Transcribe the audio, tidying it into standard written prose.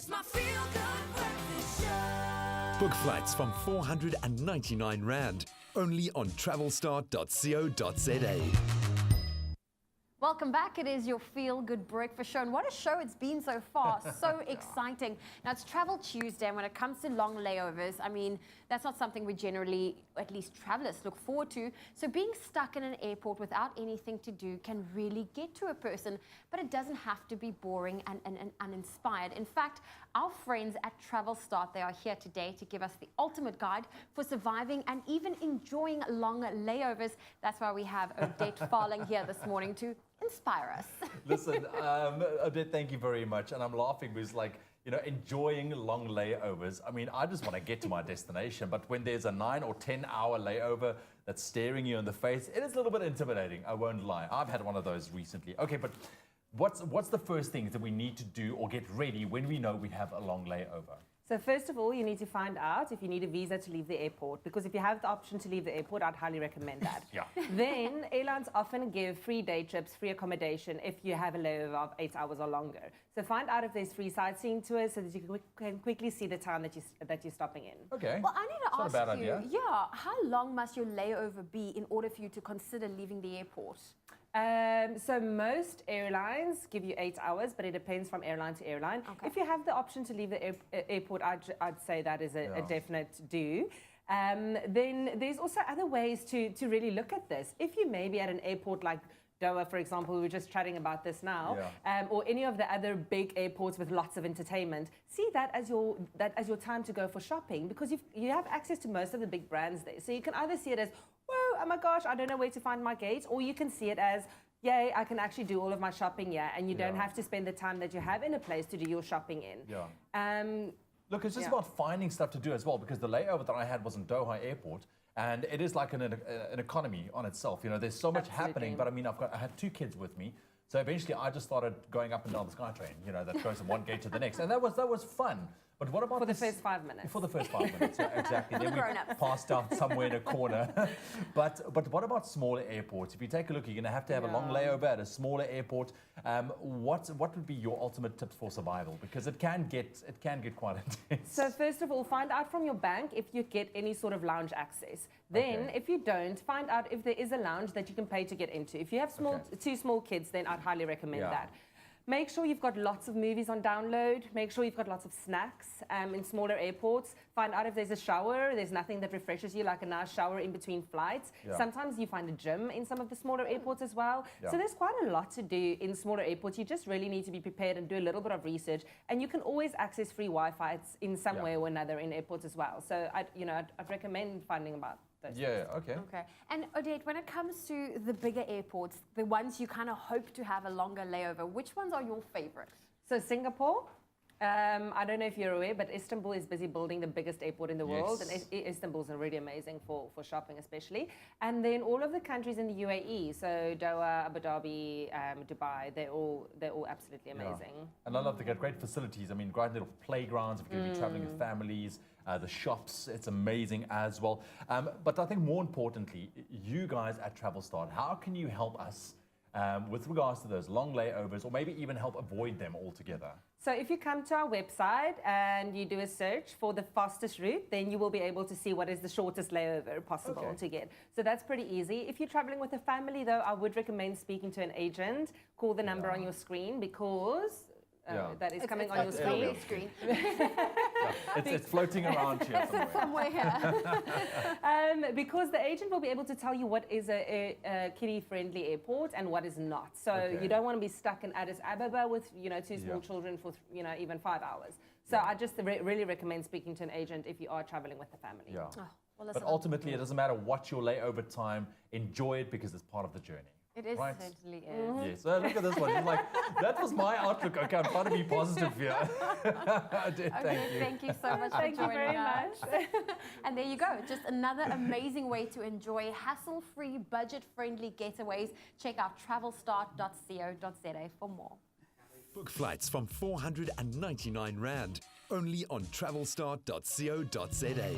It's my feel-good breakfast show. Book flights from 499 Rand, only on TRAVELSTART.co.za. Welcome back. It is your Feel Good Breakfast Show. And what a show it's been so far. So exciting. Now, it's Travel Tuesday. And when it comes to long layovers, I mean, that's not something we generally, at least travelers, look forward to. So being stuck in an airport without anything to do can really get to a person. But it doesn't have to be boring and uninspired. In fact, our friends at TRAVELSTART, they are here today to give us the ultimate guide for surviving and even enjoying long layovers. That's why we have Odette Farling here this morning to inspire us. Listen, Odette, thank you very much. And I'm laughing because, like, you know, enjoying long layovers. I mean, I just want to get to my destination. But when there's a 9 or 10 hour layover that's staring you in the face, it is a little bit intimidating. I won't lie. I've had one of those recently. Okay, but what's the first thing that we need to do or get ready when we know we have a long layover? So first of all, you need to find out if you need a visa to leave the airport, because if you have the option to leave the airport, I'd highly recommend that. Yeah. Then airlines often give free day trips, free accommodation if you have a layover of 8 hours or longer. So find out if there's free sightseeing tours so that you can quickly see the town that you're stopping in. Okay. Well, I need to It's not a bad ask you, idea. how long must your layover be in order for you to consider leaving the airport? So most airlines give you 8 hours, but it depends from airline to airline. Okay. If you have the option to leave the airport, I'd say that is a definite do. Then there's also other ways to really look at this. If you may be at an airport like Doha, for example, we were just chatting about this now, or any of the other big airports with lots of entertainment, see that as your time to go for shopping, because you have access to most of the big brands there. So you can either see it as, whoa, oh my gosh, I don't know where to find my gate, or you can see it as, yay, I can actually do all of my shopping here, and you don't have to spend the time that you have in a place to do your shopping in. Look, it's just about finding stuff to do as well, because the layover that I had was in Doha Airport, and it is like an economy on itself. You know, there's so much happening, but I mean, I had 2 kids with me, so eventually I just started going up and down the SkyTrain, you know, that goes from one gate to the next, and that was fun. But what about for the first 5 minutes? For the first 5 minutes, yeah, exactly. Then we grown-ups. passed out somewhere in a corner. But what about smaller airports? If you take a look, you're going to have a long layover at a smaller airport. What would be your ultimate tips for survival? Because it can get quite intense. So first of all, find out from your bank if you get any sort of lounge access. Then, if you don't, find out if there is a lounge that you can pay to get into. If you have 2 small kids, then I'd highly recommend that. Make sure you've got lots of movies on download. Make sure you've got lots of snacks in smaller airports. Find out if there's a shower. There's nothing that refreshes you like a nice shower in between flights. Sometimes you find a gym in some of the smaller airports as well. So there's quite a lot to do in smaller airports. You just really need to be prepared and do a little bit of research. And you can always access free Wi-Fi in some way or another in airports as well. So I'd recommend finding about those things. Okay. And Odette, when it comes to the bigger airports, the ones you kind of hope to have a longer layover, which ones are your favorite? So Singapore, I don't know if you're aware, but Istanbul is busy building the biggest airport in the world. And Istanbul's really amazing for shopping especially. And then all of the countries in the UAE, so Doha, Abu Dhabi, Dubai, they're all absolutely amazing. And I love the great facilities. I mean, great little playgrounds if you're going to be traveling with families. The shops, it's amazing as well. But I think more importantly, you guys at TRAVELSTART, how can you help us with regards to those long layovers, or maybe even help avoid them altogether? So if you come to our website and you do a search for the fastest route, then you will be able to see what is the shortest layover possible to get. So that's pretty easy. If you're traveling with a family, though, I would recommend speaking to an agent. Call the number on your screen, because that is coming on your screen. It's floating around here somewhere. Because the agent will be able to tell you what is a kiddie-friendly airport and what is not. So you don't want to be stuck in Addis Ababa with 2 small children for even 5 hours. So I just really recommend speaking to an agent if you are traveling with the family. But ultimately, it doesn't matter what your layover time. Enjoy it, because it's part of the journey. It is, certainly is. Yes. So look at this one. It's like, that was my outlook. Okay, I'm trying to be positive here. Thank you so much for joining us. And there you go. Just another amazing way to enjoy hassle-free, budget-friendly getaways. Check out TRAVELSTART.co.za for more. Book flights from 499 Rand, only on TRAVELSTART.co.za.